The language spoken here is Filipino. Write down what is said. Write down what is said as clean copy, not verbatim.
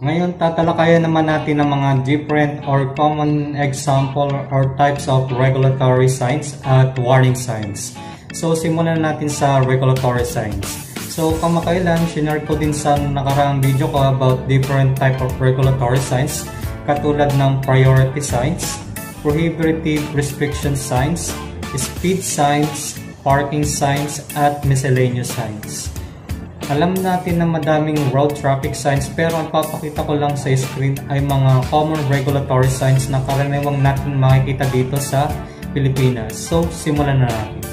Ngayon, tatalakayan naman natin ang mga different or common example or types of regulatory signs at warning signs. So, simulan natin sa regulatory signs. So, kamakailan, shinare ko din sa nakaraang video ko about different type of regulatory signs katulad ng priority signs, prohibitive restriction signs, speed signs, parking signs, at miscellaneous signs. Alam natin na madaming road traffic signs pero ang papakita ko lang sa screen ay mga common regulatory signs na karaniwang natin makikita dito sa Pilipinas. So, simulan na natin.